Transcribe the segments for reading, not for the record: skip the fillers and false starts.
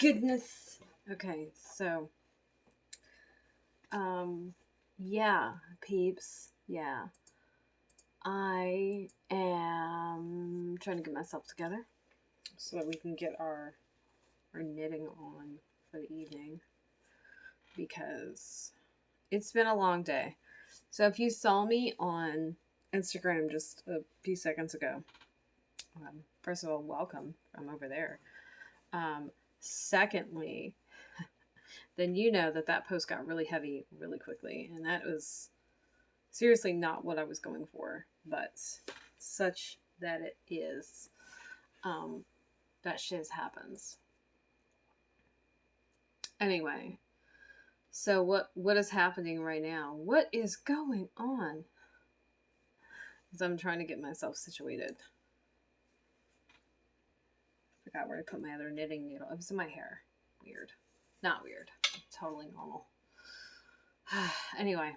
goodness. Okay, so, yeah, peeps. Yeah. I am trying to get myself together so that we can get our knitting on for the evening because it's been a long day. So if you saw me on Instagram just a few seconds ago, first of all, welcome from over there. Um, Secondly, then you know that post got really heavy really quickly, and that was seriously not what I was going for, but such that it is. Um, that shit happens. Anyway, so what is happening right now? What is going on? Because I'm trying to get myself situated. Forgot where I put my other knitting needle. It was in my hair. Weird. Not weird. Totally normal. Anyway,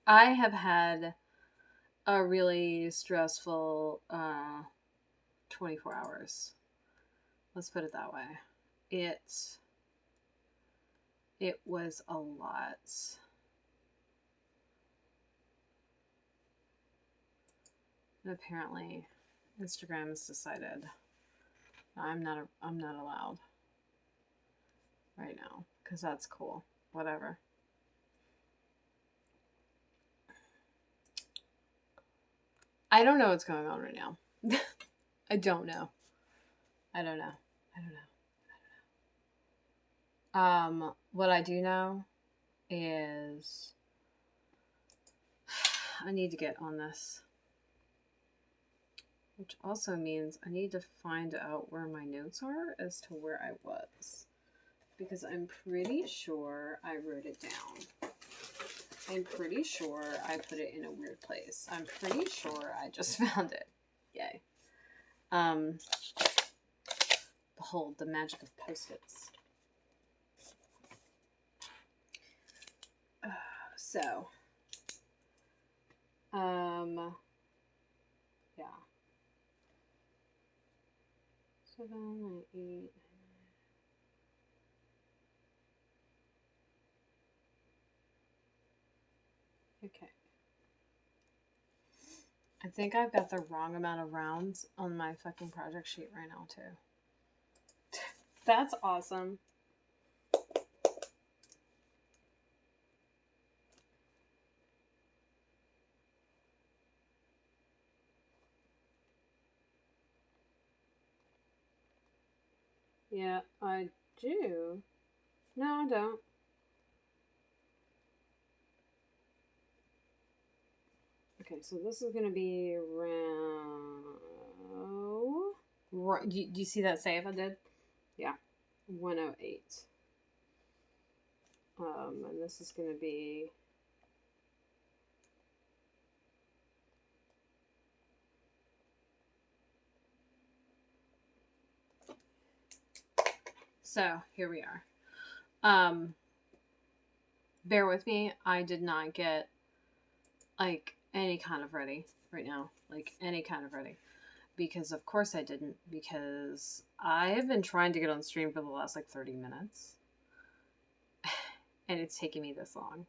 I have had a really stressful 24 hours. Let's put it that way. It was a lot. And apparently Instagram has decided I'm not allowed right now because that's cool. Whatever. I don't know what's going on right now. I don't know. What I do know is I need to get on this. Which also means I need to find out where my notes are as to where I was. Because I'm pretty sure I wrote it down. I'm pretty sure I put it in a weird place. I'm pretty sure I just found it. Yay. Behold the magic of Post-its. So, yeah. 7, 8. Okay. I think I've got the wrong amount of rounds on my fucking project sheet right now, too. That's awesome. Yeah, I do. No, I don't. Okay, so this is going to be round... Do you see that save I did? Yeah. 108. And this is going to be... So, here we are. Bear with me. I did not get, like, any kind of ready right now. Like, any kind of ready. Because, of course, I didn't. Because I have been trying to get on stream for the last, like, 30 minutes. And it's taking me this long.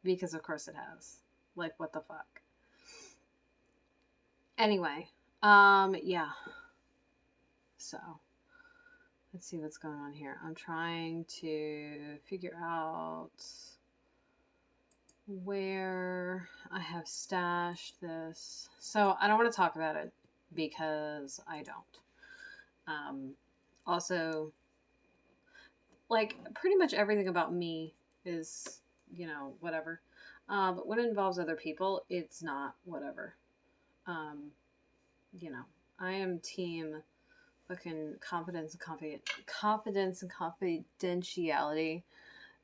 Because, of course, it has. Like, what the fuck? Anyway. Yeah. So, let's see what's going on here. I'm trying to figure out where I have stashed this. So, I don't want to talk about it because I don't. Also, like, pretty much everything about me is, whatever. But when it involves other people, it's not whatever. I am team fucking confidence and confidentiality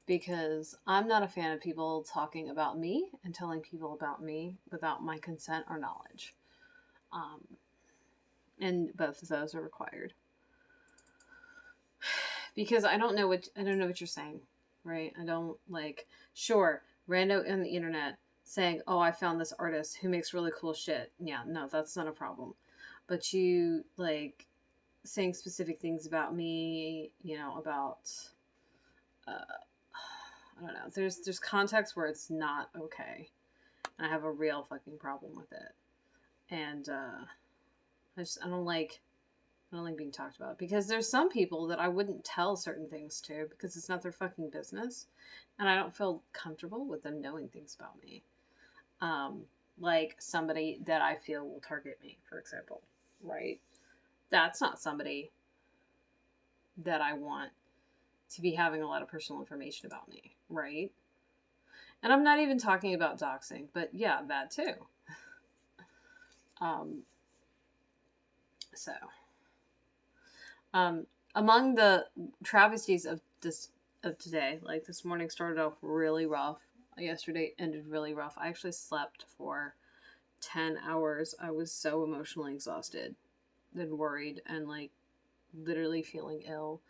because I'm not a fan of people talking about me and telling people about me without my consent or knowledge. And both of those are required. Because I don't know what you're saying, right? I don't sure, rando on the internet saying, "Oh, I found this artist who makes really cool shit." Yeah, no, that's not a problem. But you saying specific things about me, you know, about I don't know. There's contexts where it's not okay. And I have a real fucking problem with it. And I don't like being talked about, because there's some people that I wouldn't tell certain things to because it's not their fucking business, and I don't feel comfortable with them knowing things about me. Like somebody that I feel will target me, for example, right? That's not somebody that I want to be having a lot of personal information about me, right? And I'm not even talking about doxing, but yeah, that too. Um, so, among the travesties of today, like this morning started off really rough. Yesterday ended really rough. I actually slept for 10 hours. I was so emotionally exhausted and worried and like literally feeling ill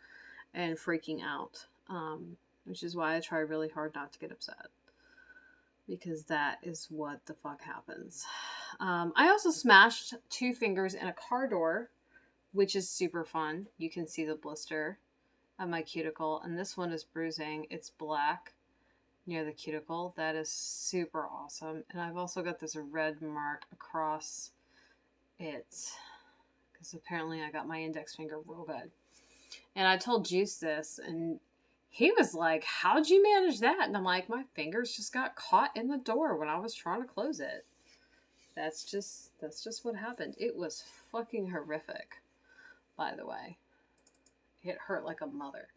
and freaking out. Which is why I try really hard not to get upset, because that is what the fuck happens. I also smashed 2 fingers in a car door, which is super fun. You can see the blister on my cuticle, and this one is bruising. It's black near the cuticle. That is super awesome. And I've also got this red mark across it, because apparently I got my index finger real good. And I told Juice this, and he was like, how'd you manage that? And I'm like, my fingers just got caught in the door when I was trying to close it. That's just what happened. It was fucking horrific, by the way. It hurt like a mother.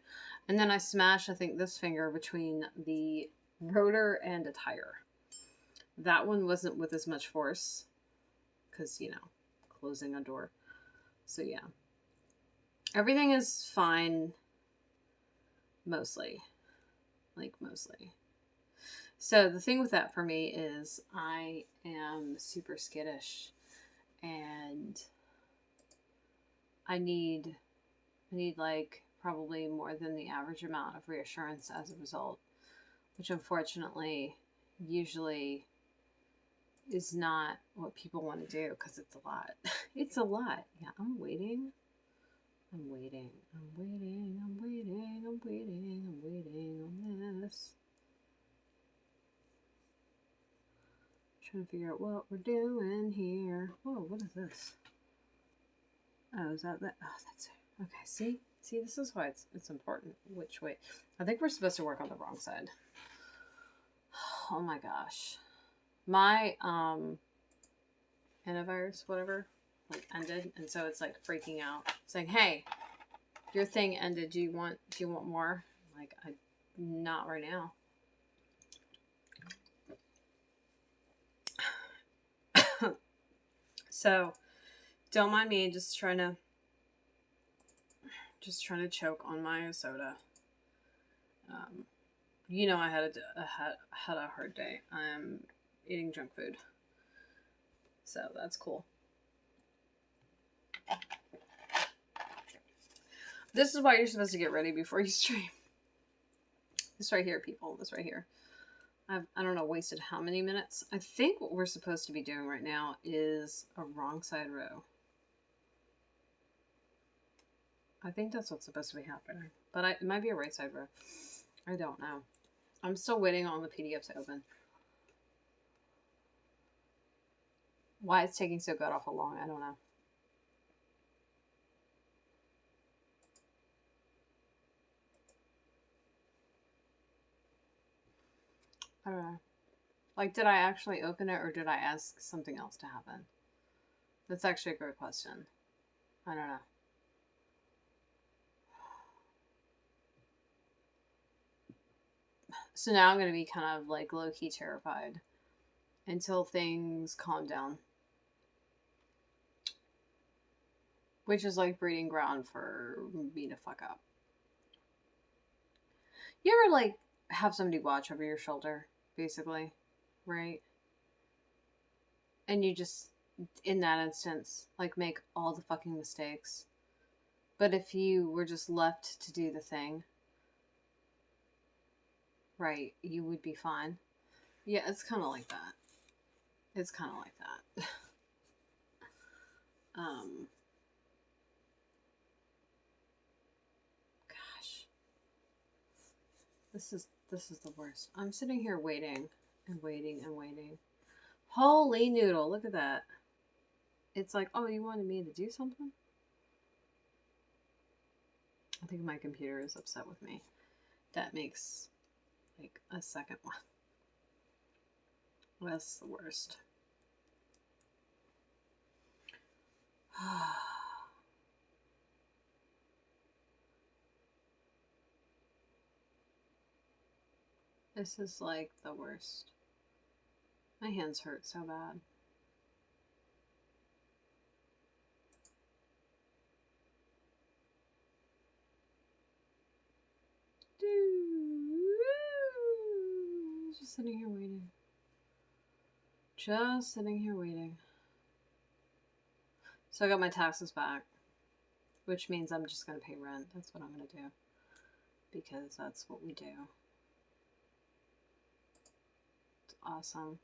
And then I smashed, I think, this finger between the rotor and a tire. That one wasn't with as much force, because, you know, closing a door. So, yeah. Everything is fine, mostly. Like, mostly. So, the thing with that for me is I am super skittish. And I need like probably more than the average amount of reassurance as a result, which unfortunately usually is not what people want to do, because it's a lot. It's a lot. Yeah, I'm waiting on this. Trying to figure out what we're doing here. Whoa, what is this? Oh, is that? Oh, that's it. Okay, see, this is why it's important. Which way? I think we're supposed to work on the wrong side. Oh my gosh, my antivirus, whatever, like ended, and so it's like freaking out, saying, "Hey, your thing ended. Do you want more?" Like, not right now. So, don't mind me. Just trying to choke on my soda. You know, I had a hard day. I'm eating junk food, so that's cool. This is why you're supposed to get ready before you stream. This right here, people. This right here. I don't know, wasted how many minutes? I think what we're supposed to be doing right now is a wrong side row. I think that's what's supposed to be happening. But it might be a right side row. I don't know. I'm still waiting on the PDF to open. Why it's taking so god awful long, I don't know. I don't know. Like, did I actually open it, or did I ask something else to happen? That's actually a great question. I don't know. So now I'm going to be kind of like low-key terrified until things calm down. Which is like breeding ground for me to fuck up. You ever like have somebody watch over your shoulder, basically, right? And you just, in that instance, like make all the fucking mistakes. But if you were just left to do the thing, right, you would be fine. Yeah, it's kind of like that. It's kind of like that. This is the worst. I'm sitting here waiting and waiting and waiting. Holy noodle, look at that. It's like, oh, you wanted me to do something? I think my computer is upset with me. That makes like a second one. That's the worst. This is like the worst. My hands hurt so bad. Just sitting here waiting. Just sitting here waiting. So I got my taxes back, which means I'm just going to pay rent. That's what I'm going to do. Because that's what we do. It's awesome.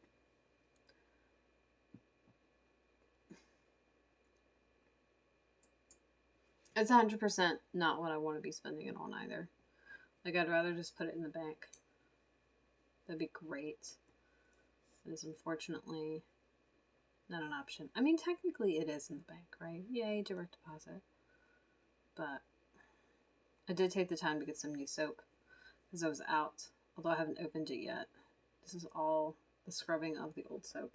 It's 100% not what I want to be spending it on either. Like, I'd rather just put it in the bank. That'd be great. It is unfortunately not an option. I mean, technically it is in the bank, right? Yay, direct deposit. But I did take the time to get some new soap because I was out, although I haven't opened it yet. This is all the scrubbing of the old soap.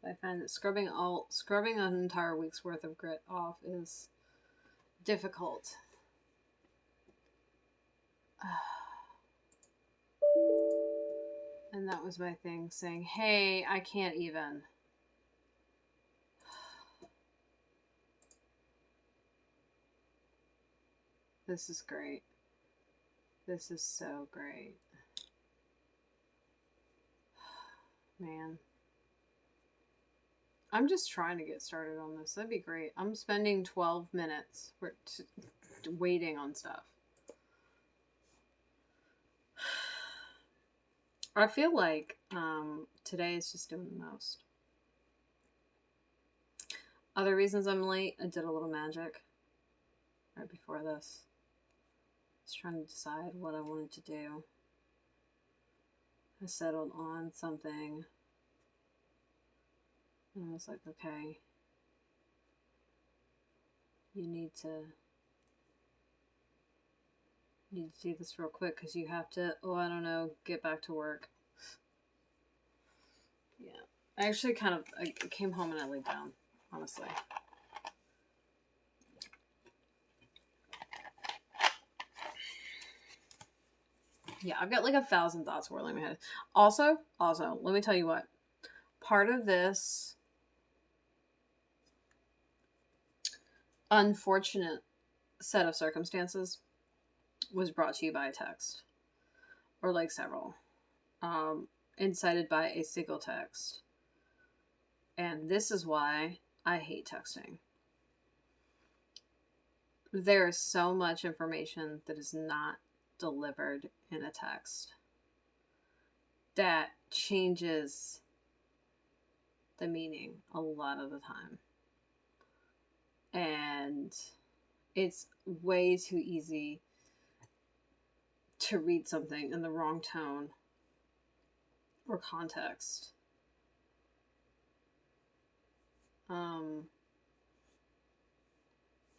I find that scrubbing an entire week's worth of grit off is difficult. And that was my thing, saying, hey, I can't even. This is great. This is so great. Man. I'm just trying to get started on this. That'd be great. I'm spending 12 minutes waiting on stuff. I feel like today is just doing the most. Other reasons I'm late, I did a little magic right before this. I was trying to decide what I wanted to do. I settled on something. And I was like, okay, you need to do this real quick because you have to, I don't know, get back to work. Yeah. I actually I came home and I laid down, honestly. Yeah, I've got like 1,000 thoughts whirling in my head. Also, let me tell you what. Part of this unfortunate set of circumstances was brought to you by a text. Or like several. Incited by a single text. And this is why I hate texting. There is so much information that is not delivered in a text that changes the meaning a lot of the time. And it's way too easy to read something in the wrong tone or context. And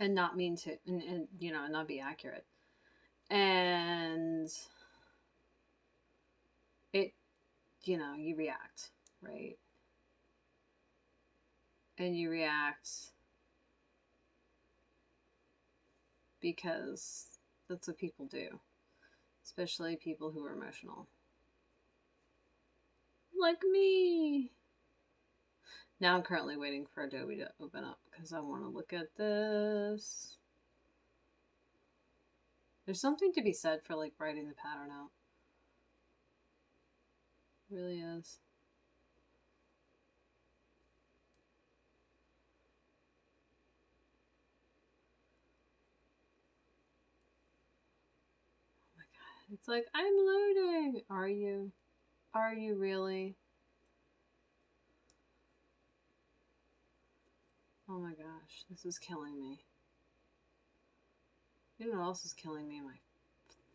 not mean to, and not be accurate. And it, you react, right? And you react because that's what people do. Especially people who are emotional. Like me. Now I'm currently waiting for Adobe to open up because I want to look at this. There's something to be said for like writing the pattern out. It really is. Oh my god. It's like, I'm loading. Are you? Are you really? Oh my gosh. This is killing me. You know what else is killing me? My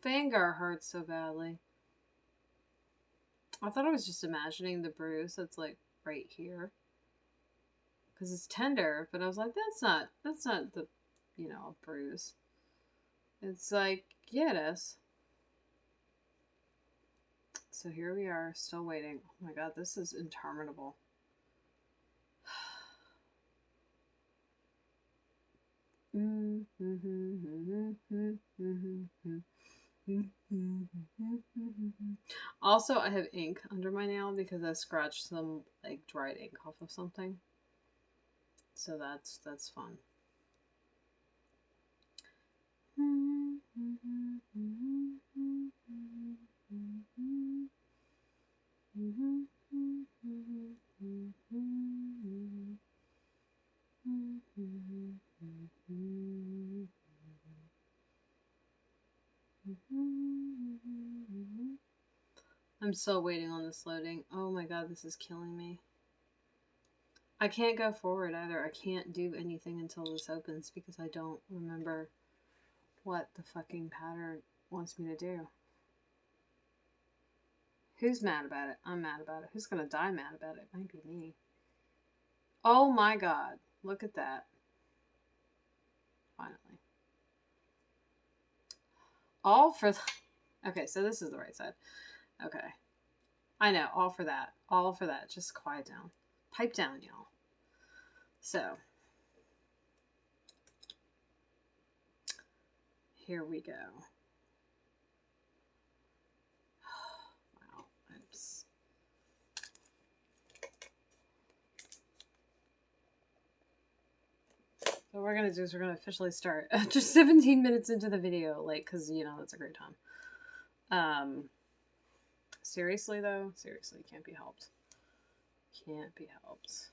finger hurts so badly. I thought I was just imagining the bruise that's like right here. Because it's tender, but I was like, that's not the, you know, a bruise. It's like, yeah, it is. So here we are, still waiting. Oh my god, this is interminable. Also, I have ink under my nail because I scratched some like dried ink off of something. So that's fun. I'm still waiting on this loading. Oh my god, this is killing me. I can't go forward either. I can't do anything until this opens because I don't remember what the fucking pattern wants me to do. Who's mad about it? I'm mad about it. Who's gonna die mad about it? Might be me. Oh my god. Look at that. Finally. All for the... Okay, so this is the right side. Okay. I know, all for that. All for that. Just quiet down. Pipe down, y'all. So. Here we go. Wow. So what we're going to do is we're going to officially start after 17 minutes into the video. Like, because, you know, that's a great time. Seriously, though? Seriously, can't be helped. Can't be helped.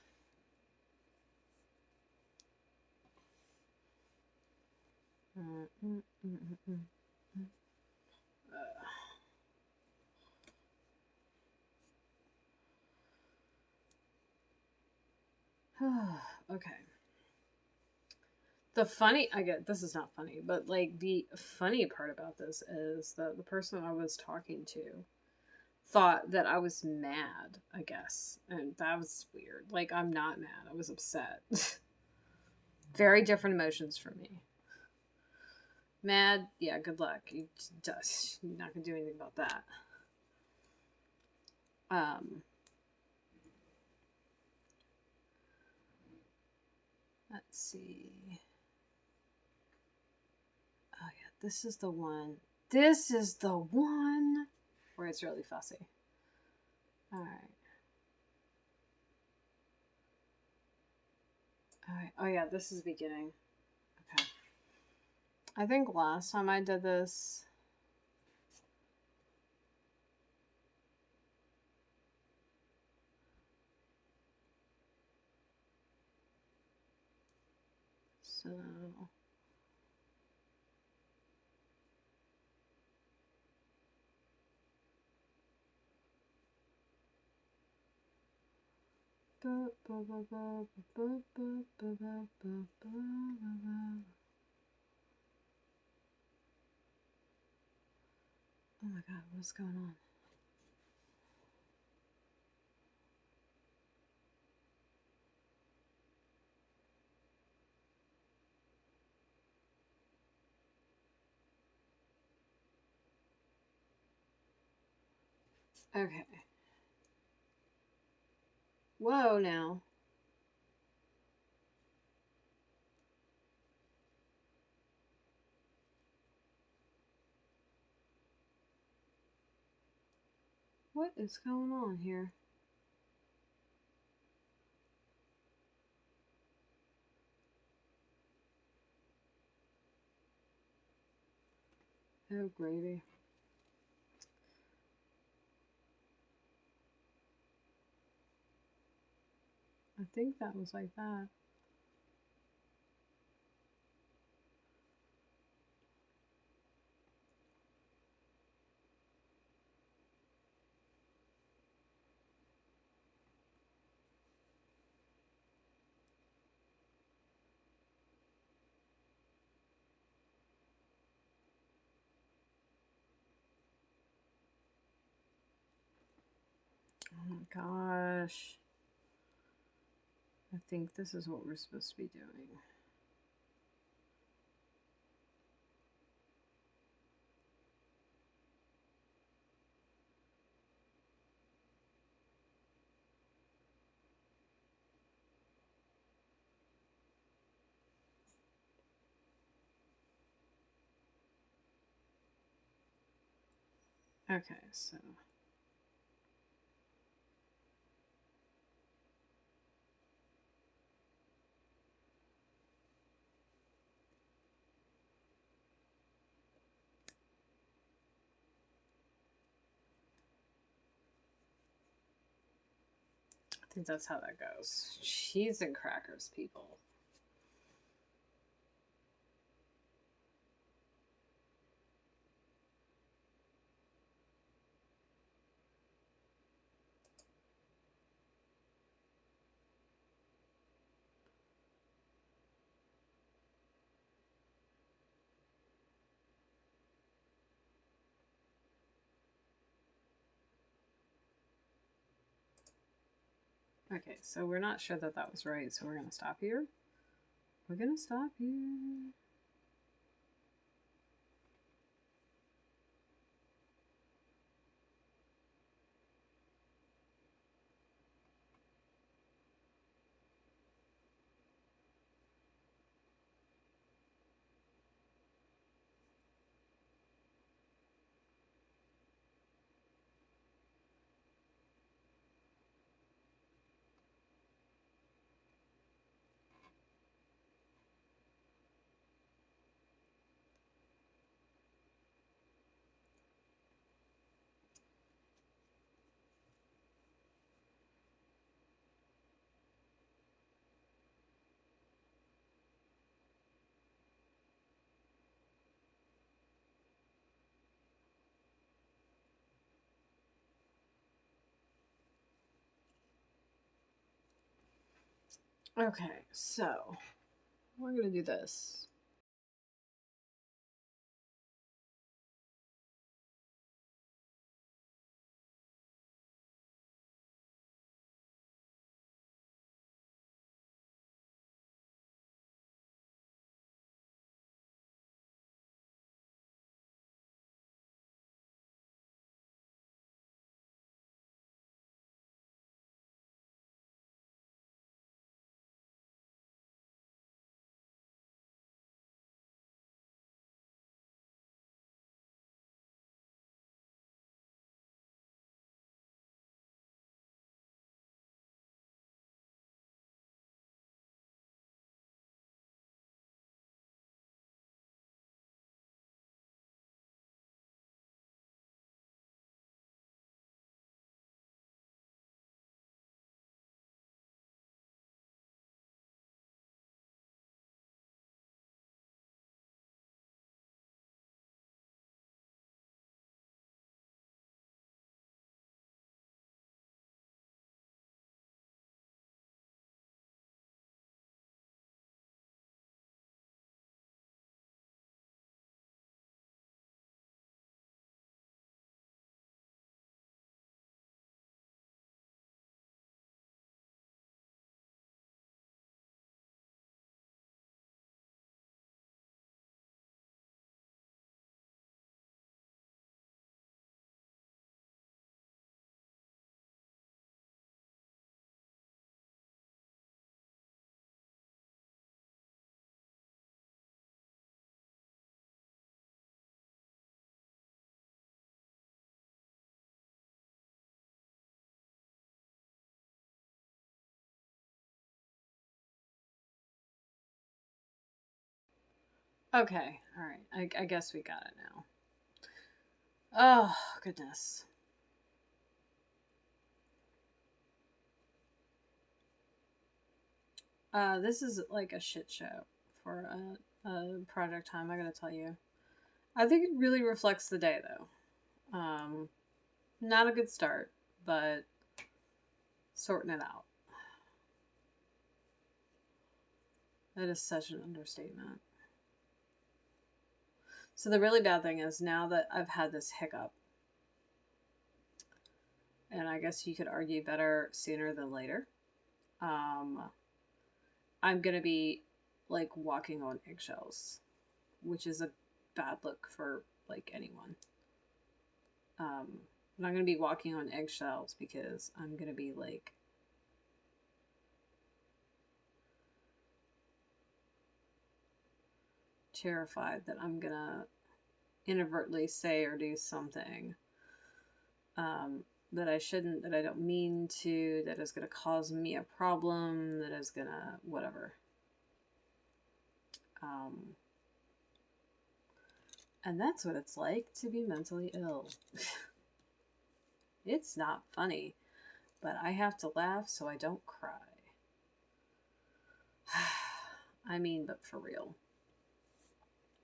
Okay. The funny, I get, this is not funny, but like the funny part about this is that the person I was talking to thought that I was mad, I guess. And that was weird. Like, I'm not mad. I was upset. Very different emotions for me. Mad, yeah, good luck. You're not gonna do anything about that. Let's see. Oh yeah, this is the one. This is the one where it's really fussy. All right. All right. Oh yeah, this is the beginning. Okay. I think last time I did this, so oh my god, what's going on? Okay. Whoa, now. What is going on here? Oh, gravy. I think that was like that. my gosh. I think this is what we're supposed to be doing. Okay, so I think that's how that goes. Cheese and crackers, people. Okay, so we're not sure that that was right, so we're going to stop here. We're going to stop here. Okay, so we're going to do this. Okay, all right. I guess we got it now. Oh, goodness. This is like a shit show for a project time, I gotta tell you. I think it really reflects the day, though. Not a good start, but sorting it out. That is such an understatement. So the really bad thing is now that I've had this hiccup, and I guess you could argue better sooner than later. Um, I'm gonna be like walking on eggshells, which is a bad look for like anyone. And I'm gonna be walking on eggshells because I'm gonna be like terrified that I'm gonna inadvertently say or do something that I shouldn't, that I don't mean to, that is gonna cause me a problem, that is gonna whatever. And that's what it's like to be mentally ill. It's not funny, but I have to laugh so I don't cry. I mean, but for real.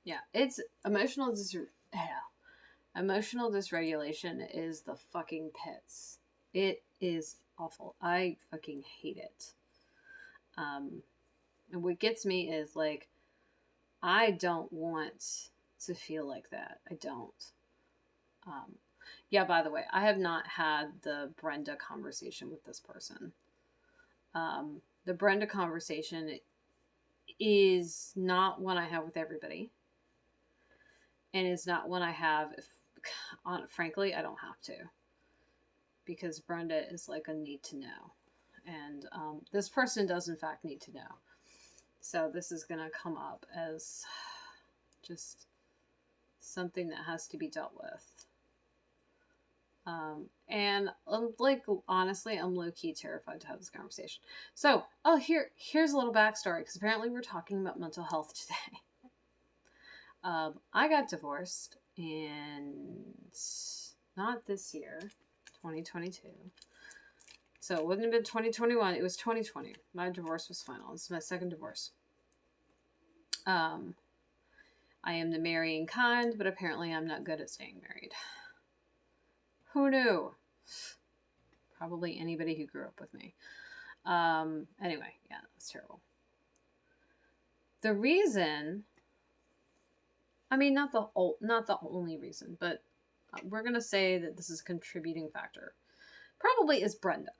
Yeah, it's emotional emotional dysregulation is the fucking pits. It is awful. I fucking hate it. And what gets me is like, I don't want to feel like that. I don't. Yeah, by the way, I have not had the Brenda conversation with this person. The Brenda conversation is not one I have with everybody. And it's not one I have if, frankly, I don't have to. Because Brenda is like a need to know. And this person does, in fact, need to know. So this is going to come up as just something that has to be dealt with. And like, honestly, I'm low-key terrified to have this conversation. So, here's a little backstory, because apparently we're talking about mental health today. I got divorced in not this year, 2022. So it wouldn't have been 2021. It was 2020. My divorce was final. This is my second divorce. I am the marrying kind, but apparently I'm not good at staying married. Who knew? Probably anybody who grew up with me. Anyway, yeah, that's terrible. The reason, I mean, not the only reason, but we're gonna say that this is a contributing factor. Probably is Brenda.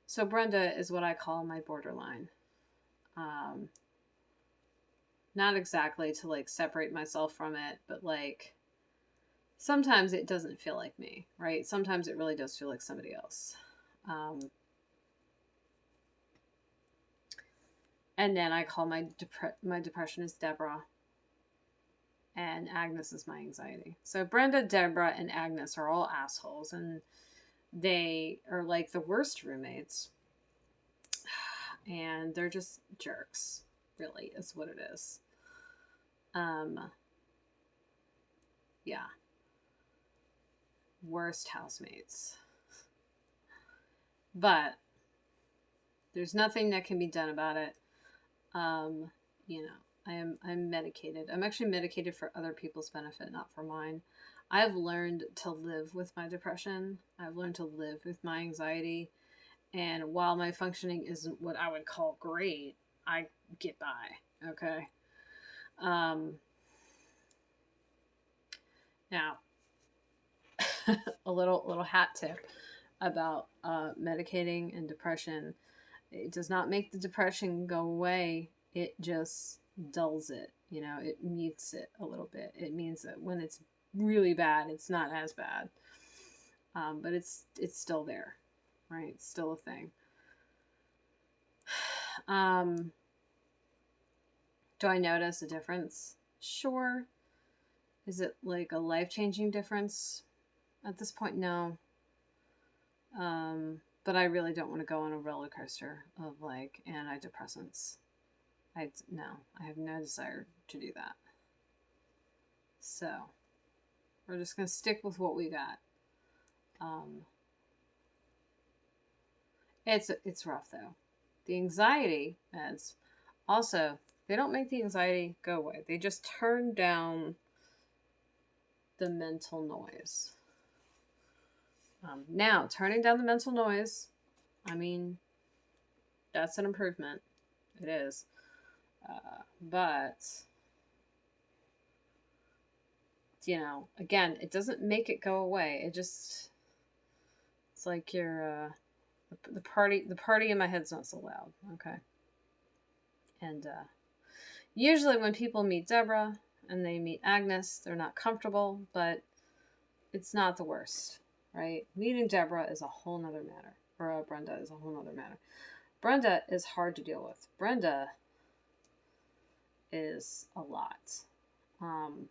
So Brenda is what I call my borderline. Not exactly to like separate myself from it, but like sometimes it doesn't feel like me, right? Sometimes it really does feel like somebody else. And then I call my depression is Deborah, and Agnes is my anxiety. So Brenda, Deborah, and Agnes are all assholes, and they are like the worst roommates. And they're just jerks, really, is what it is. Yeah. Worst housemates. But there's nothing that can be done about it. You know, I'm medicated. I'm actually medicated for other people's benefit, not for mine. I've learned to live with my depression. I've learned to live with my anxiety. And while my functioning isn't what I would call great, I get by. Okay. Now, a little hat tip about medicating and depression. It does not make the depression go away. It just dulls it. You know, it mutes it a little bit. It means that when it's really bad, it's not as bad. But it's still there, right? It's still a thing. Do I notice a difference? Sure. Is it like a life-changing difference? At this point, no. But I really don't want to go on a roller coaster of like antidepressants. I have no desire to do that. So we're just gonna stick with what we got. It's rough though. The anxiety meds also, they don't make the anxiety go away. They just turn down the mental noise. Now, turning down the mental noise, I mean, that's an improvement. It is. But, you know, again, it doesn't make it go away. It just, It's like you're the party in my head's not so loud. Okay. And usually when people meet Deborah and they meet Agnes, they're not comfortable, but it's not the worst, right? Meeting Deborah is a whole nother matter. Or Brenda is a whole nother matter. Brenda is hard to deal with. Brenda is a lot. And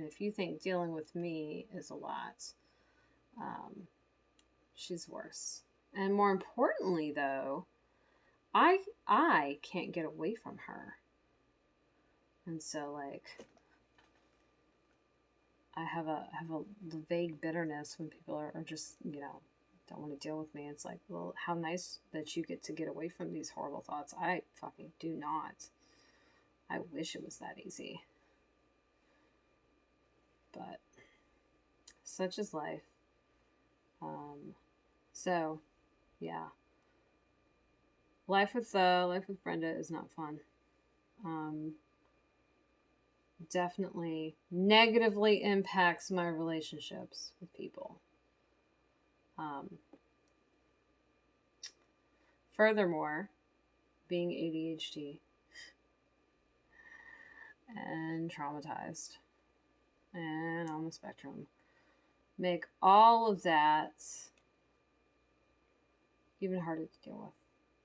if you think dealing with me is a lot, she's worse. And more importantly, though, I can't get away from her. And so, like, I have a vague bitterness when people are just, don't want to deal with me. It's like, well, how nice that you get away from these horrible thoughts. I fucking do not. I wish it was that easy. But such is life. So, yeah. Life with Brenda is not fun. Definitely negatively impacts my relationships with people. Furthermore, being ADHD and traumatized and on the spectrum make all of that even harder to deal with.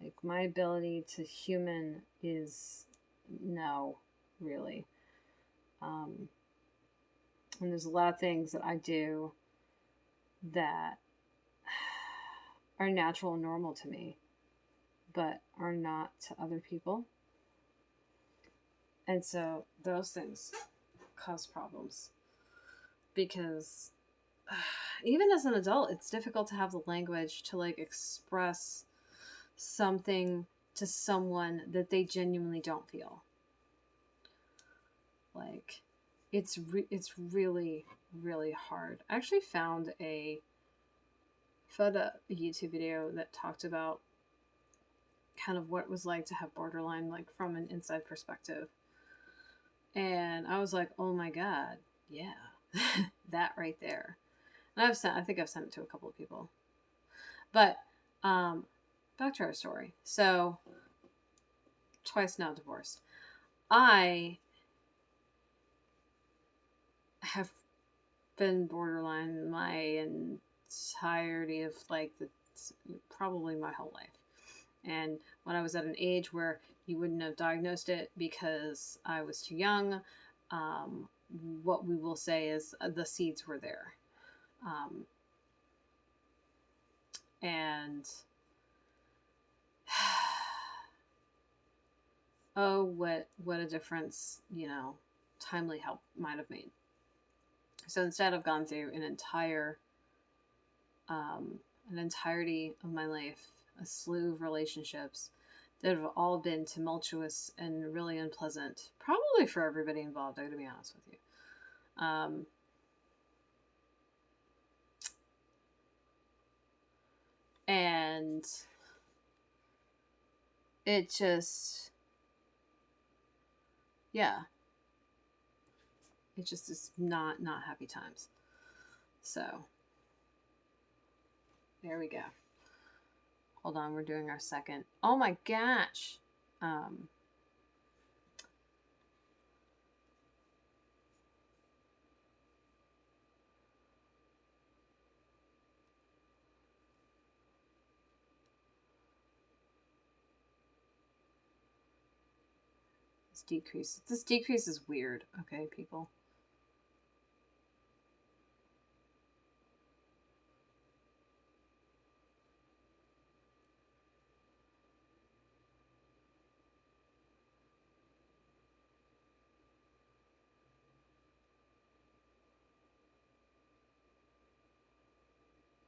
Like, my ability to human is no, really. And there's a lot of things that I do that are natural and normal to me, but are not to other people. And so those things cause problems. Because even as an adult, it's difficult to have the language to, like, express something to someone that they genuinely don't feel. Like, it's really, really hard. I actually found a YouTube video that talked about kind of what it was like to have borderline, like, from an inside perspective. And I was like, oh my God, yeah, that right there. And I think I've sent it to a couple of people. But back to our story. So, twice now divorced. I have been borderline my entirety of, like, probably my whole life. And when I was at an age where you wouldn't have diagnosed it because I was too young, what we will say is the seeds were there. And oh, what a difference, timely help might have made. So instead, I've gone through an entirety of my life, a slew of relationships that have all been tumultuous and really unpleasant, probably for everybody involved, I'm going to be honest with you. And it just, yeah, it just is not happy times. So there we go. Hold on, we're doing our second. Oh my gosh. This decrease is weird. Okay, people.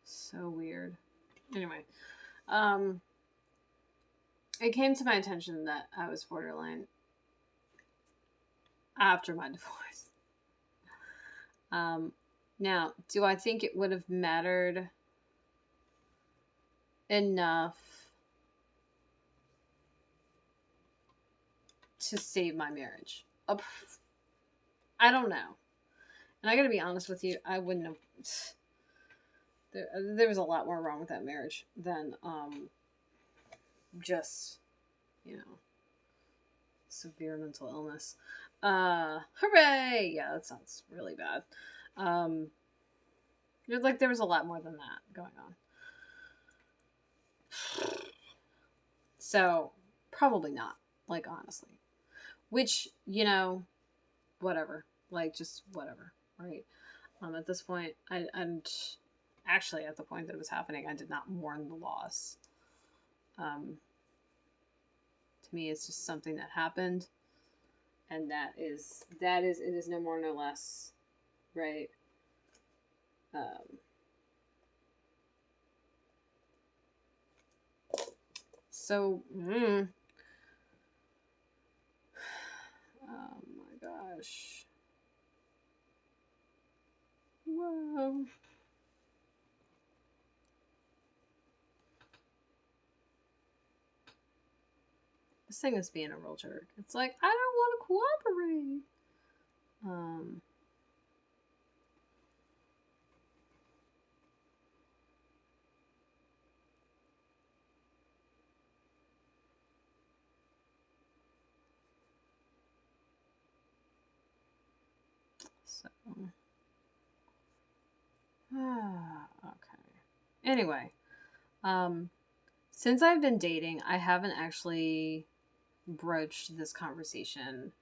So weird. Anyway, it came to my attention that I was borderline after my divorce. Now, do I think it would have mattered enough to save my marriage? I don't know. And I gotta be honest with you, I wouldn't have. there was a lot more wrong with that marriage than just, you know, severe mental illness. Hooray! Yeah, that sounds really bad. Um, like there was a lot more than that going on. So probably not. Like honestly, which whatever. Like just whatever, right? At this point, and actually at the point that it was happening, I did not mourn the loss. To me, it's just something that happened, and it is no more, no less, right? Um, so, oh my gosh, whoa. This thing is being a real jerk. It's like, I don't want to cooperate. So, okay. Anyway, since I've been dating, I haven't actually broached this conversation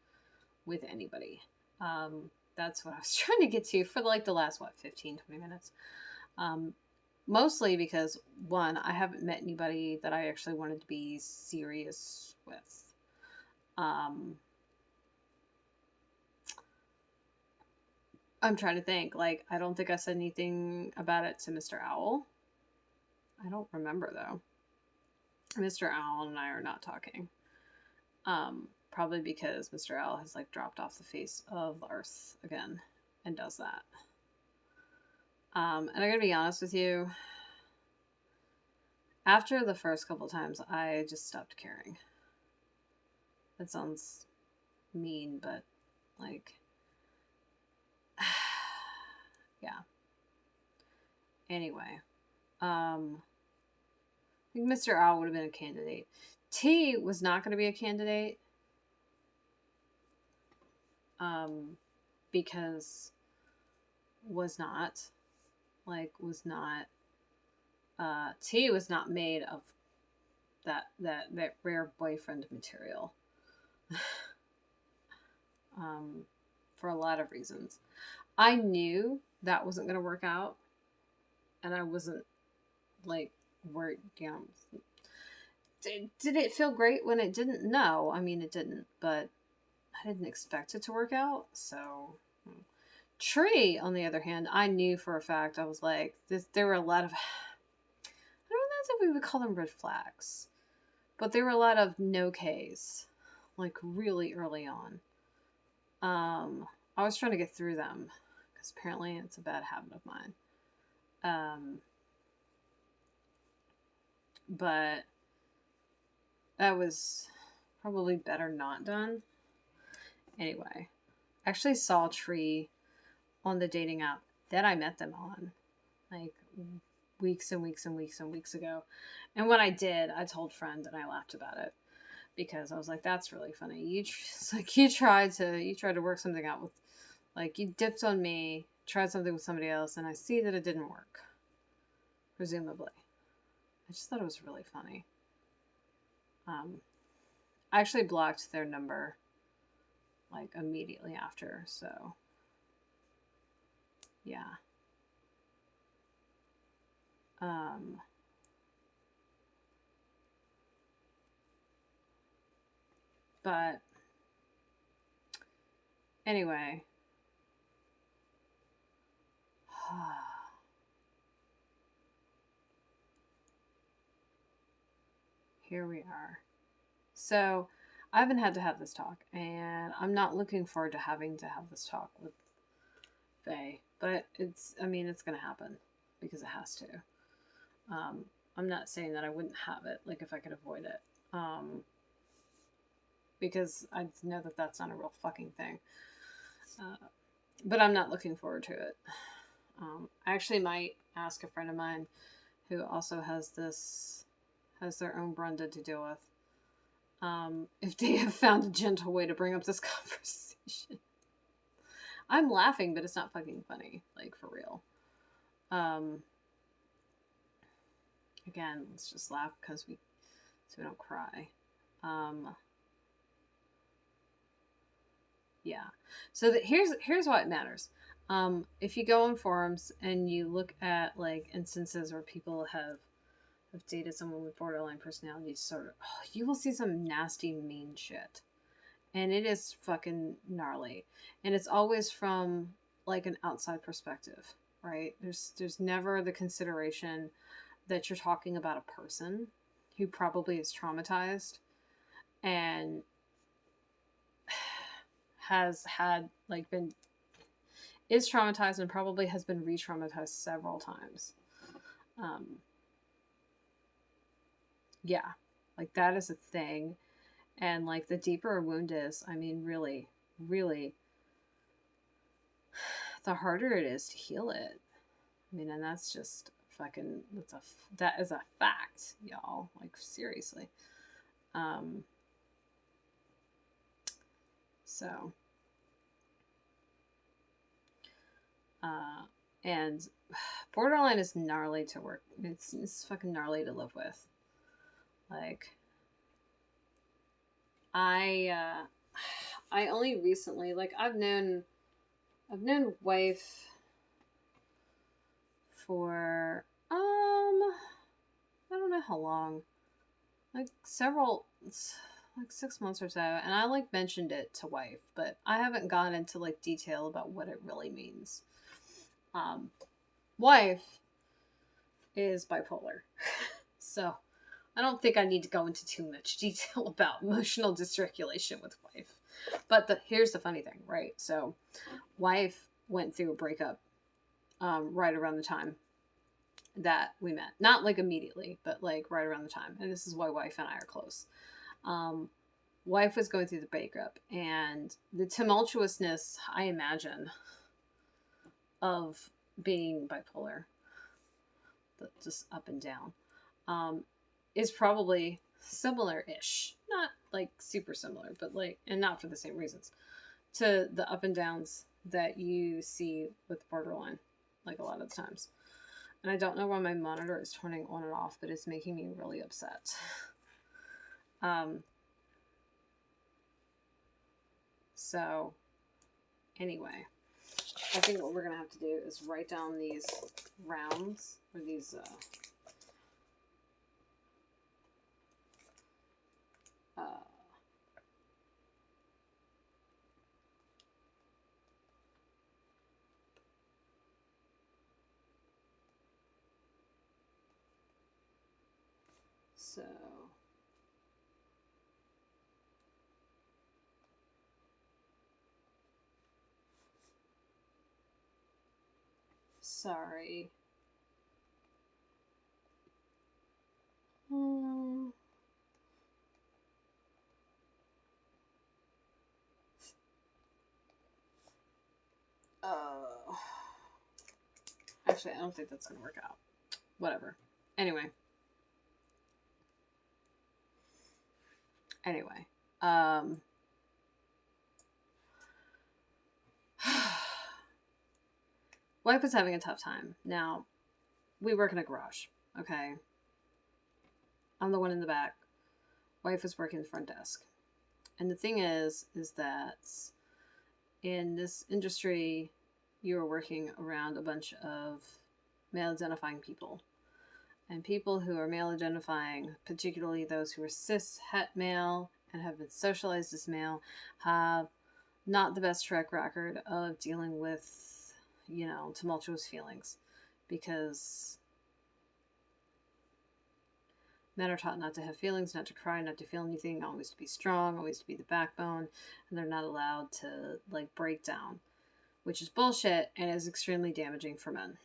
with anybody. That's what I was trying to get to for like the last, 15-20 minutes. Mostly because, one, I haven't met anybody that I actually wanted to be serious with. I'm trying to think. Like, I don't think I said anything about it to Mr. Owl. I don't remember, though. Mr. Owl and I are not talking. Probably because Mr. Owl has, like, dropped off the face of the earth again and does that. And I gotta be honest with you, after the first couple times, I just stopped caring. That sounds mean, but, like, yeah. Anyway, I think Mr. Owl would have been a candidate. T was not going to be a candidate. Because was not. T was not made of that rare boyfriend material. For a lot of reasons. I knew that wasn't going to work out. And I wasn't, like, worried, Did it feel great when it didn't? No, I mean, it didn't, but I didn't expect it to work out, so... Tree, on the other hand, I knew for a fact, I was like, there were a lot of... I don't know if we would call them red flags, but there were a lot of no-Ks, like, really early on. I was trying to get through them, because apparently it's a bad habit of mine. But that was probably better not done. Anyway, I actually saw Tree on the dating app that I met them on, like, weeks and weeks and weeks and weeks ago. And when I did, I told friend and I laughed about it because I was like, "That's really funny. You tried to work something out with, like, you dipped on me, tried something with somebody else, and I see that it didn't work. Presumably." I just thought it was really funny. I actually blocked their number, like, immediately after, so yeah. But anyway, here we are. So I haven't had to have this talk, and I'm not looking forward to having to have this talk with Faye, but it's going to happen because it has to. I'm not saying that I wouldn't have it, like, if I could avoid it. Because I know that that's not a real fucking thing. But I'm not looking forward to it. I actually might ask a friend of mine who also has their own Brenda to deal with, if they have found a gentle way to bring up this conversation. I'm laughing, but it's not fucking funny, like for real. Again, let's just laugh so we don't cry. Yeah. So here's why it matters. If you go on forums and you look at like instances where people have dated someone with borderline personality disorder, you will see some nasty, mean shit, and it is fucking gnarly. And it's always from like an outside perspective, right? There's never the consideration that you're talking about a person who probably is traumatized and has had like been is traumatized and probably has been re-traumatized several times. Yeah, like that is a thing. And like the deeper a wound is, I mean, really, really, the harder it is to heal it. I mean, and that's just fucking, that is a fact, y'all. Like, seriously. So, and borderline is gnarly to work. It's fucking gnarly to live with. Like, I only recently, like, I've known wife for I don't know how long, like 6 months or so, and I like mentioned it to wife, but I haven't gone into like detail about what it really means. Wife is bipolar, so I don't think I need to go into too much detail about emotional dysregulation with wife. But here's the funny thing, right? So wife went through a breakup right around the time that we met. Not like immediately, but like right around the time. And this is why wife and I are close. Wife was going through the breakup, and the tumultuousness, I imagine, of being bipolar, just up and down, is probably similar-ish. Not like super similar, but like, and not for the same reasons, to the up and downs that you see with borderline, like a lot of the times. And I don't know why my monitor is turning on and off, but it's making me really upset. So, anyway, I think what we're going to have to do is write down these rounds, or these, so... Sorry. Actually, I don't think that's going to work out. Whatever. Anyway. Wife was having a tough time. Now, we work in a garage, okay? I'm the one in the back. Wife was working the front desk. And the thing is that in this industry, you're working around a bunch of male identifying people. And people who are male identifying, particularly those who are cis het male and have been socialized as male, have not the best track record of dealing with, tumultuous feelings, because men are taught not to have feelings, not to cry, not to feel anything, always to be strong, always to be the backbone, and they're not allowed to like break down, which is bullshit and is extremely damaging for men.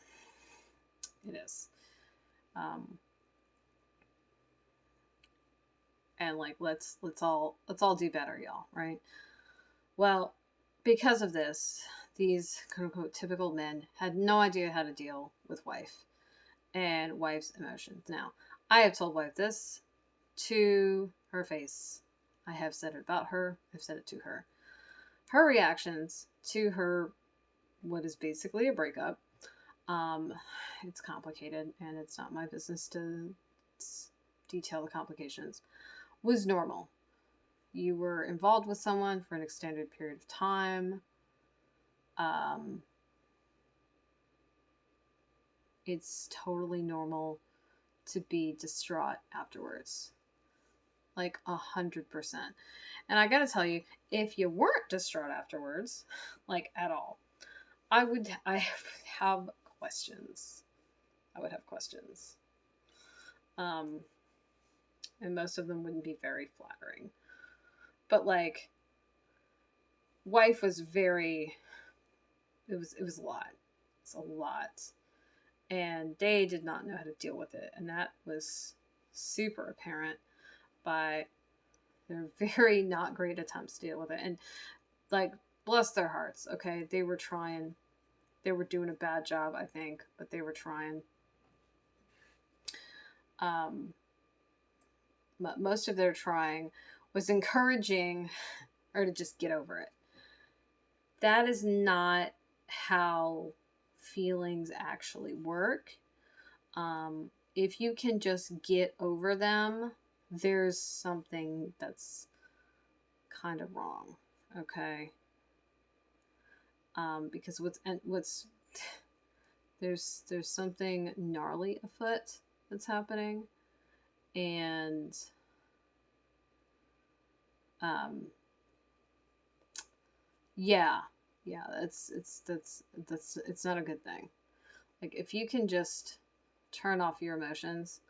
It is. And like let's all do better, y'all, right? Well, because of this, these quote unquote typical men had no idea how to deal with wife and wife's emotions. Now, I have told wife this to her face. I have said it about her. I've said it to her. Her reactions to her, what is basically a breakup, it's complicated and it's not my business to detail the complications, was normal. You were involved with someone for an extended period of time. It's totally normal to be distraught afterwards. Like 100%. And I gotta tell you, if you weren't distraught afterwards, like at all, I would have questions. I would have questions. And most of them wouldn't be very flattering. But like, wife was very, it was a lot. It's a lot. And they did not know how to deal with it. And that was super apparent by their very not great attempts to deal with it. And like, bless their hearts, okay? They were trying. They were doing a bad job, I think, but they were trying. Most of their trying was encouraging her to just get over it. That is not how feelings actually work. If you can just get over them, there's something that's kind of wrong, okay? Because what's there's something gnarly afoot that's happening, and yeah, it's not a good thing. Like, if you can just turn off your emotions,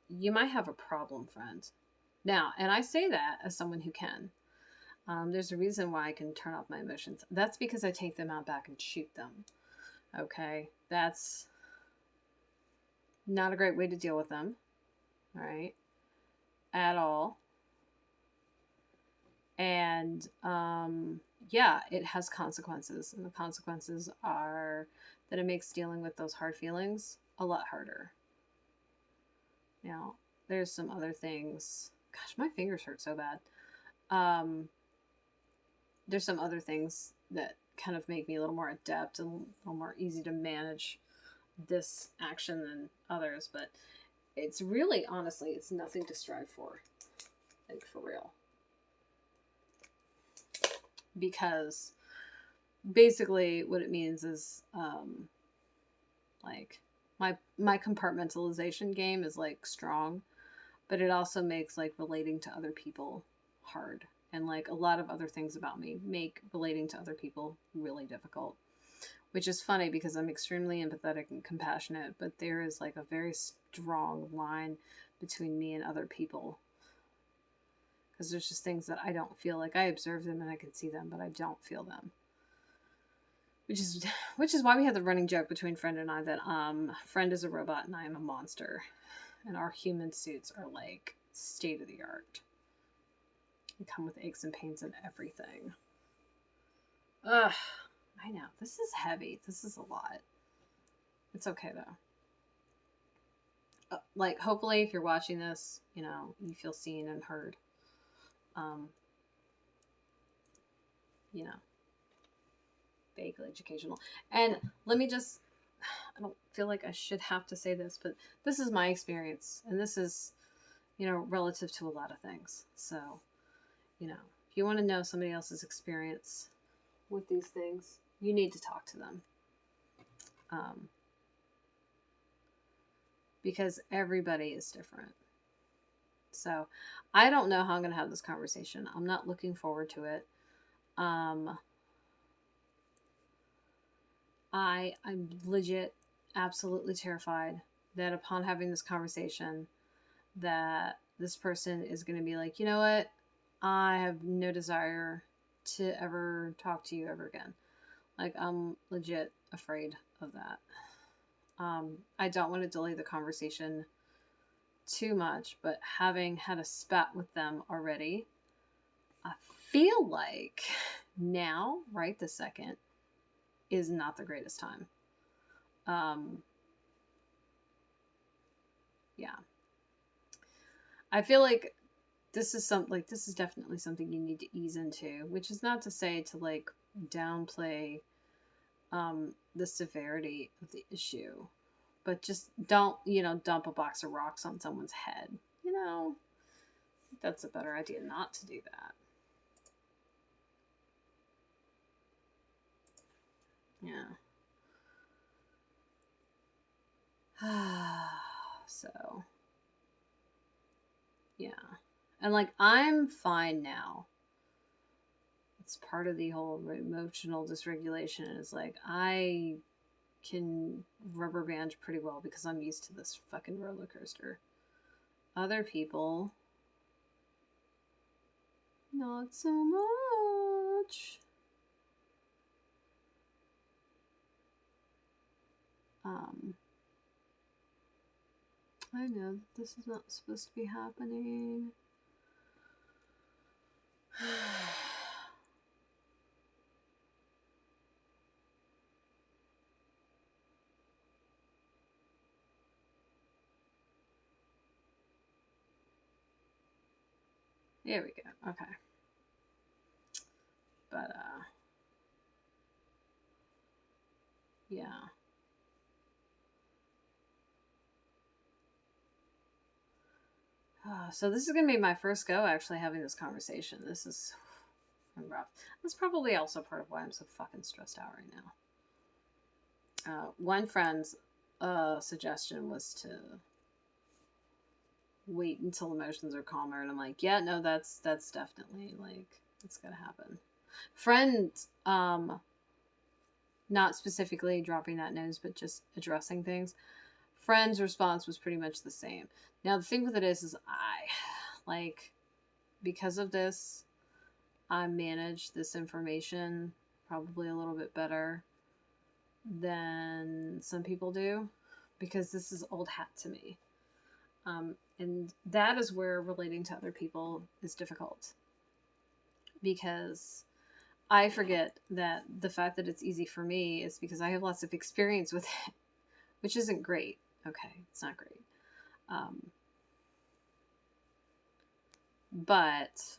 you might have a problem, friend. Now, and I say that as someone who can. There's a reason why I can turn off my emotions. That's because I take them out back and shoot them. Okay? That's not a great way to deal with them. Right? At all. And yeah, it has consequences. And the consequences are that it makes dealing with those hard feelings a lot harder. Now, there's some other things. Gosh, my fingers hurt so bad. There's some other things that kind of make me a little more adept and a little more easy to manage this action than others. But it's really, honestly, it's nothing to strive for. Like, for real. Because basically what it means is like my compartmentalization game is like strong, but it also makes like relating to other people hard, and like a lot of other things about me make relating to other people really difficult, which is funny because I'm extremely empathetic and compassionate, but there is like a very strong line between me and other people, because there's just things that I don't feel. Like, I observe them and I can see them, but I don't feel them. Which is why we have the running joke between Friend and I that Friend is a robot and I am a monster, and our human suits are like state of the art. They come with aches and pains and everything. Ugh, I know, this is heavy. This is a lot. It's okay though. Like, hopefully, if you're watching this, you know, you feel seen and heard. You know, vaguely educational. And let me just, I don't feel like I should have to say this, but this is my experience, and this is, you know, relative to a lot of things. So, you know, if you want to know somebody else's experience with these things, you need to talk to them. Because everybody is different. So I don't know how I'm going to have this conversation. I'm not looking forward to it. I'm legit absolutely terrified that upon having this conversation, that this person is going to be like, you know what? I have no desire to ever talk to you ever again. Like, I'm legit afraid of that. I don't want to delay the conversation too much, but having had a spat with them already, I feel like now, right this second, is not the greatest time. Yeah. I feel like this is definitely something you need to ease into, which is not to say to like downplay the severity of the issue, but just don't, dump a box of rocks on someone's head. That's a better idea not to do that. Yeah. So, yeah. And like, I'm fine now. It's part of the whole emotional dysregulation. Is like, I can rubber band pretty well because I'm used to this fucking roller coaster. Other people, not so much. I know this is not supposed to be happening. There we go. Okay. But, yeah. So this is going to be my first go actually having this conversation. This is rough. That's probably also part of why I'm so fucking stressed out right now. One friend's suggestion was to wait until emotions are calmer, and I'm like, yeah, no, that's definitely like it's gonna happen. Friend, not specifically dropping that nose, but just addressing things. Friend's response was pretty much the same. Now the thing with it is because of this, I manage this information probably a little bit better than some people do, because this is old hat to me. And that is where relating to other people is difficult, because I forget that the fact that it's easy for me is because I have lots of experience with it, which isn't great. Okay, it's not great. But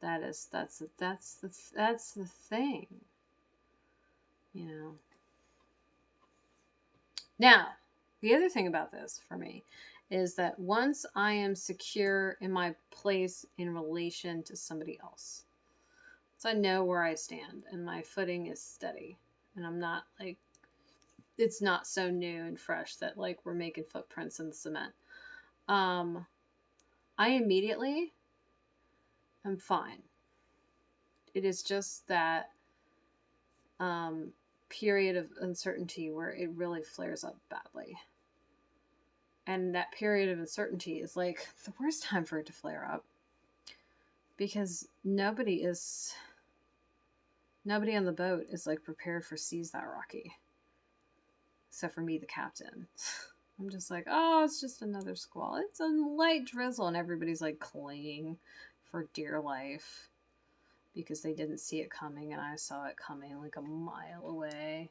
that's the thing, Now, the other thing about this for me is that once I am secure in my place in relation to somebody else, so I know where I stand and my footing is steady, and I'm not like, it's not so new and fresh that like we're making footprints in the cement. I immediately am fine. It is just that period of uncertainty where it really flares up badly. And that period of uncertainty is like the worst time for it to flare up, because nobody on the boat is like prepared for seas that rocky, except for me, the captain. I'm just like, oh, it's just another squall. It's a light drizzle, and everybody's like clinging for dear life because they didn't see it coming, and I saw it coming like a mile away.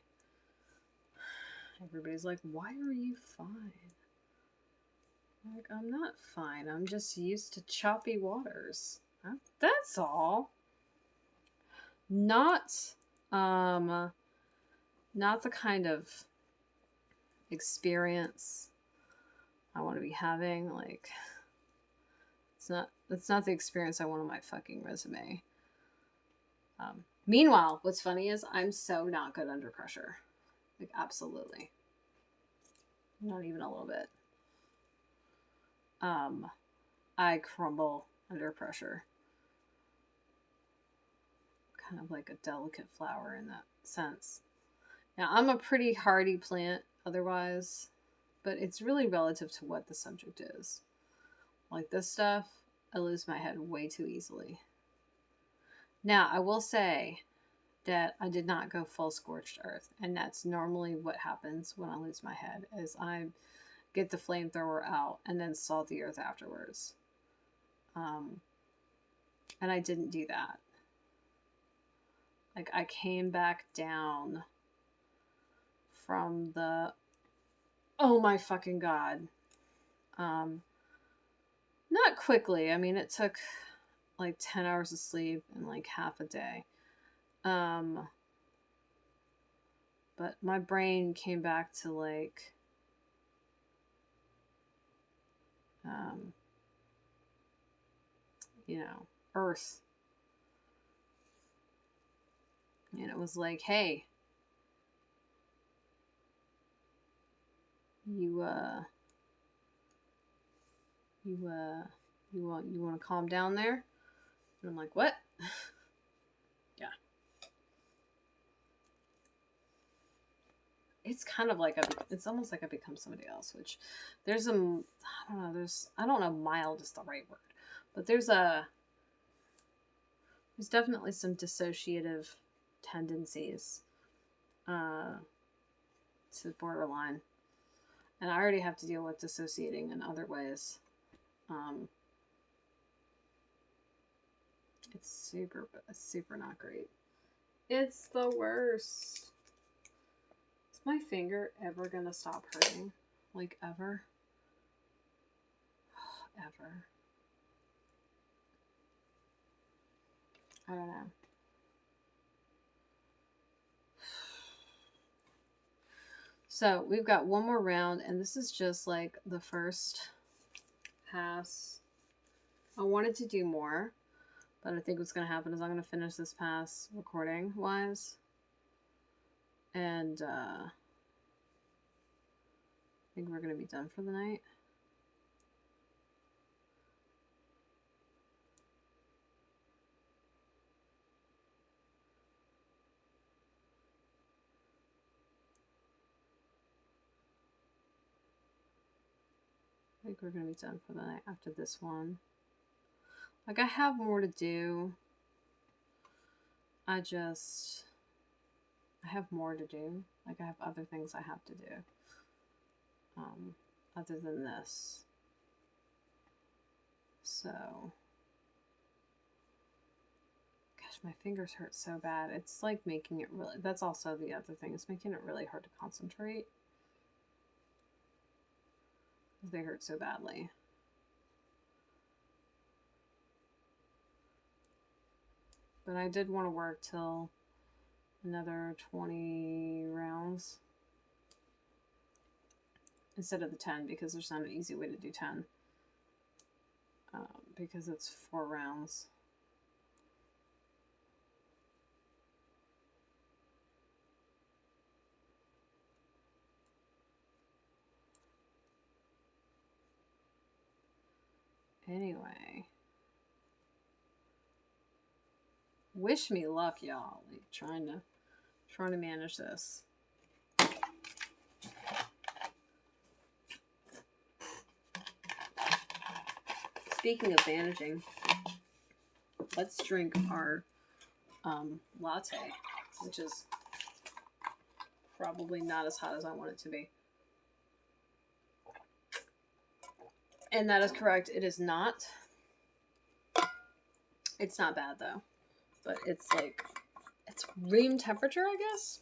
Everybody's like, why are you fine? Like, I'm not fine. I'm just used to choppy waters. That's all. Not the kind of experience I want to be having. Like, it's not the experience I want on my fucking resume. Meanwhile, what's funny is I'm so not good under pressure. Like, absolutely. Not even a little bit. I crumble under pressure. Kind of like a delicate flower in that sense. Now, I'm a pretty hardy plant otherwise, but it's really relative to what the subject is. Like this stuff, I lose my head way too easily. Now, I will say that I did not go full scorched earth, and that's normally what happens when I lose my head, is I get the flamethrower out and then salt the earth afterwards. And I didn't do that. Like, I came back down from the, oh my fucking God. Not quickly. I mean, it took like 10 hours of sleep and like half a day. But my brain came back to like, you know, Earth. And it was like, hey, you want to calm down there? And I'm like, what? Yeah. It's kind of like it's almost like I become somebody else, which there's I don't know, I don't know mild is the right word, but there's definitely some dissociative tendencies to borderline. And I already have to deal with dissociating in other ways. It's super not great. It's the worst. Is my finger ever gonna stop hurting? Like, ever? Ever. I don't know. So we've got one more round, and this is just like the first pass. I wanted to do more, but I think what's going to happen is I'm going to finish this pass recording wise. And I think we're going to be done for the night. I think we're going to be done for the night after this one. Like, I have more to do. I have more to do. Like, I have other things I have to do. Other than this. So, gosh, my fingers hurt so bad. It's like making it really, that's also the other thing. It's making it really hard to concentrate. They hurt so badly. But I did want to work till another 20 rounds instead of the 10, because there's not an easy way to do 10. Because it's 4 rounds. Anyway. Wish me luck, y'all. Like, trying to manage this. Speaking of managing, let's drink our latte, which is probably not as hot as I want it to be. And that is correct. It is not. It's not bad though. But it's like, it's room temperature, I guess.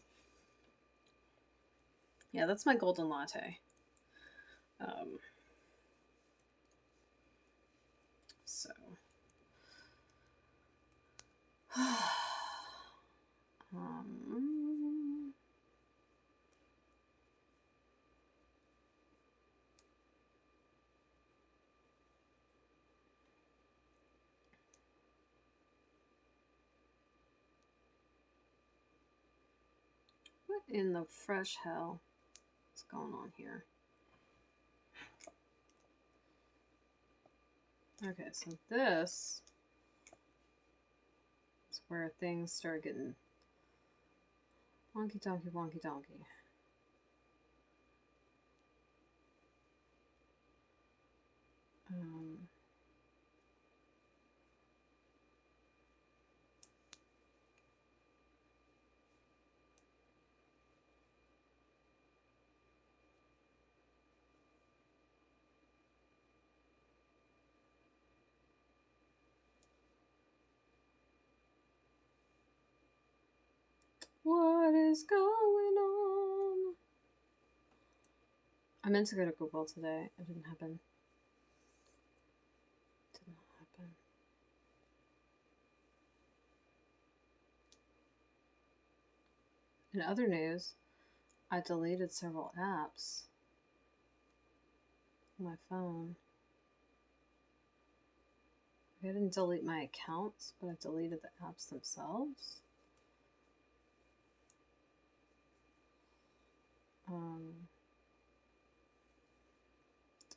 Yeah, that's my golden latte. So. What in the fresh hell is going on here? Okay, so this is where things start getting wonky donkey, wonky donkey. What is going on? I meant to go to Google today. It didn't happen. Did not happen. In other news, I deleted several apps on my phone. I didn't delete my accounts, but I deleted the apps themselves.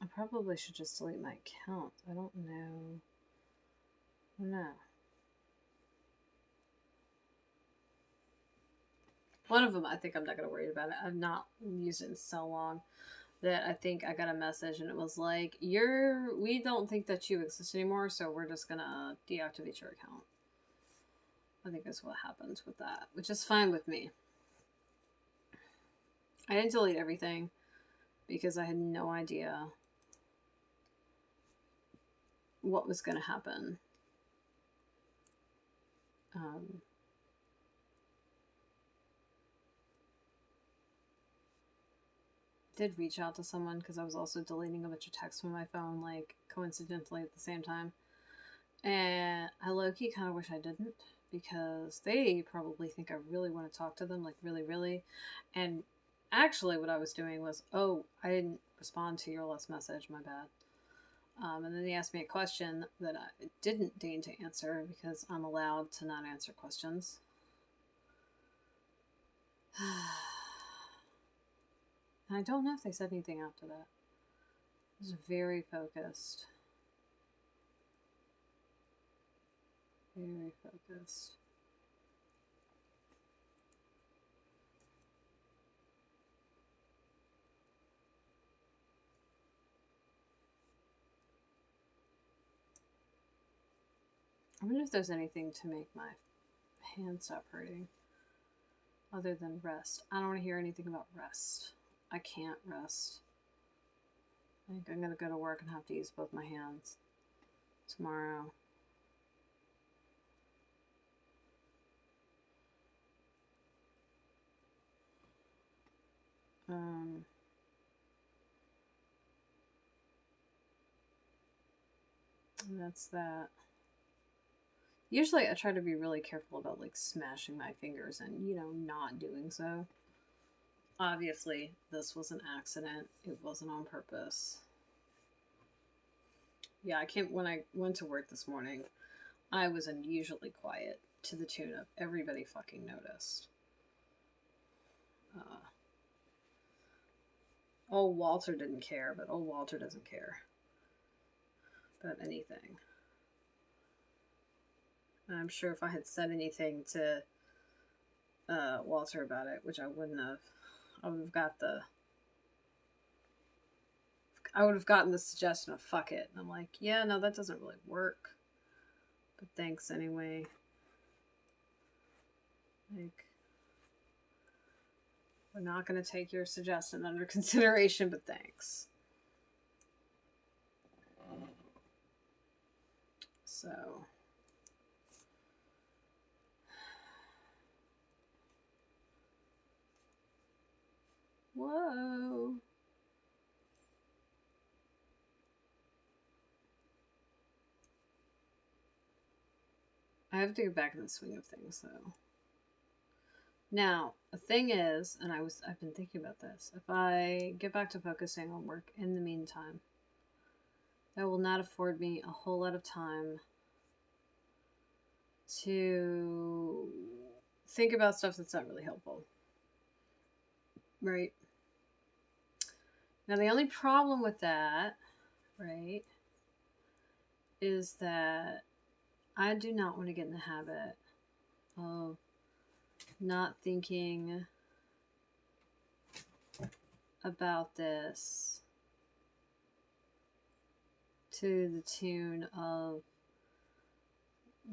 I probably should just delete my account. I don't know. No. One of them, I think I'm not going to worry about it. I've not used it in so long that I think I got a message and it was like, we don't think that you exist anymore, so we're just going to deactivate your account. I think that's what happens with that, which is fine with me. I didn't delete everything because I had no idea what was going to happen. Did reach out to someone because I was also deleting a bunch of texts from my phone, like coincidentally at the same time. And I low-key kind of wish I didn't, because they probably think I really want to talk to them, like really, really. And actually what I was doing was, oh, I didn't respond to your last message, my bad. And then they asked me a question that I didn't deign to answer because I'm allowed to not answer questions. And I don't know if they said anything after that. It was very focused. Very focused. I wonder if there's anything to make my hand stop hurting other than rest. I don't want to hear anything about rest. I can't rest. I think I'm going to go to work and have to use both my hands tomorrow. And that's that. Usually I try to be really careful about like smashing my fingers and, not doing so. Obviously, this was an accident. It wasn't on purpose. Yeah, when I went to work this morning, I was unusually quiet to the tune of everybody fucking noticed. Old Walter didn't care, but old Walter doesn't care about anything. And I'm sure if I had said anything to Walter about it, which I wouldn't have, I would have gotten the suggestion of fuck it. And I'm like, yeah, no, that doesn't really work. But thanks anyway. Like, we're not going to take your suggestion under consideration, but thanks. So. Whoa. I have to get back in the swing of things, though. Now, the thing is, and I've been thinking about this, if I get back to focusing on work in the meantime, that will not afford me a whole lot of time to think about stuff that's not really helpful. Right? Now, the only problem with that, right, is that I do not want to get in the habit of not thinking about this to the tune of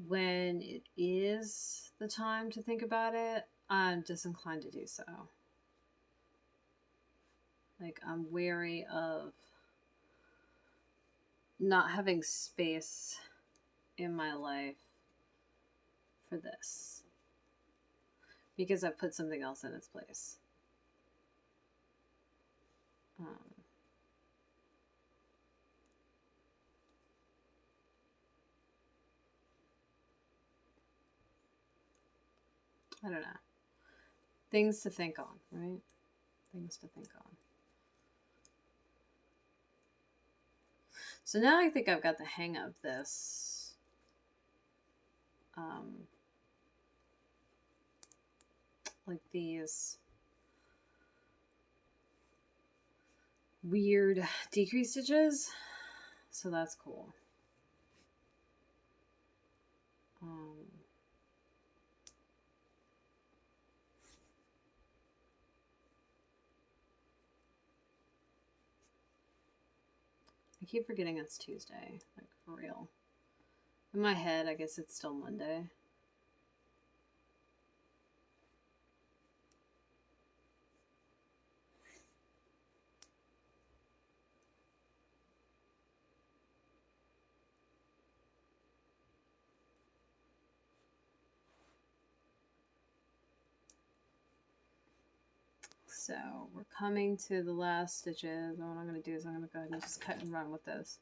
when it is the time to think about it, I'm disinclined to do so. Like, I'm wary of not having space in my life for this. because I've put something else in its place. I don't know. Things to think on, right? Things to think on. So now I think I've got the hang of this. Like these weird decrease stitches. So that's cool. I keep forgetting it's Tuesday, like for real. In my head, I guess it's still Monday. So we're coming to the last stitches. And what I'm going to do is I'm going to go ahead and just cut and run with this.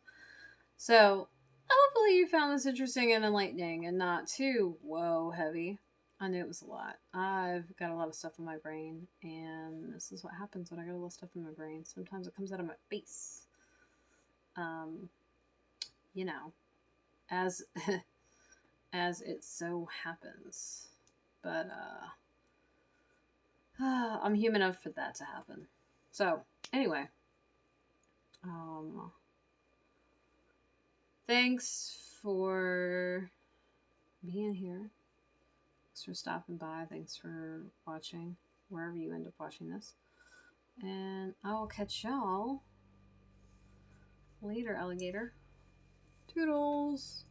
So hopefully you found this interesting and enlightening and not too whoa heavy. I knew it was a lot. I've got a lot of stuff in my brain, and this is what happens when I got a lot of stuff in my brain. Sometimes it comes out of my face. You know, as as it so happens. But I'm human enough for that to happen. So anyway, thanks for being here. Thanks for stopping by. Thanks for watching wherever you end up watching this. And I'll catch y'all later, alligator. Toodles.